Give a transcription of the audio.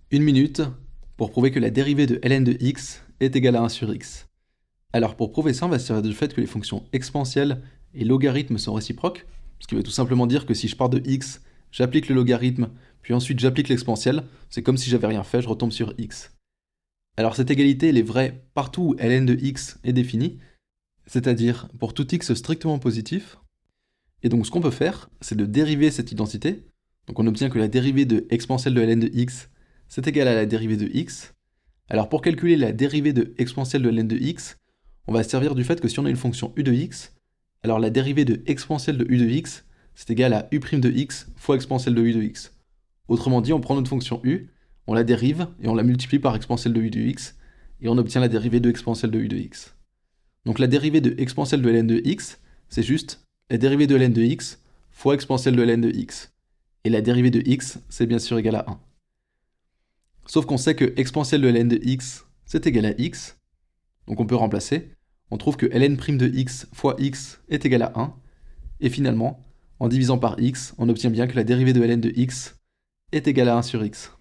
Une minute pour prouver que la dérivée de ln de x est égale à 1 sur x. Alors pour prouver ça, on va se servir du fait que les fonctions exponentielles et logarithmes sont réciproques, ce qui veut tout simplement dire que si je pars de x, j'applique le logarithme, puis ensuite j'applique l'exponentielle, c'est comme si j'avais rien fait, je retombe sur x. Alors cette égalité, elle est vraie partout où ln de x est définie, c'est-à-dire pour tout x strictement positif. Et donc ce qu'on peut faire, c'est de dériver cette identité. Donc on obtient que la dérivée de exponentielle de ln de x, c'est égal à la dérivée de x. Alors pour calculer la dérivée de exponentielle de ln de x, on va se servir du fait que si on a une fonction u de x, alors la dérivée de exponentielle de u de x, c'est égal à u' de x fois exponentielle de u de x. Autrement dit, on prend notre fonction u, on la dérive et on la multiplie par exponentielle de u de x, et on obtient la dérivée de exponentielle de u de x. Donc la dérivée de exponentielle de ln de x, c'est juste la dérivée de ln de x fois exponentielle de ln de x. Et la dérivée de x, c'est bien sûr égal à 1. Sauf qu'on sait que exponentielle de ln de x, c'est égal à x. Donc on peut remplacer. On trouve que ln' de x fois x est égal à 1. Et finalement, en divisant par x, on obtient bien que la dérivée de ln de x est égale à 1 sur x.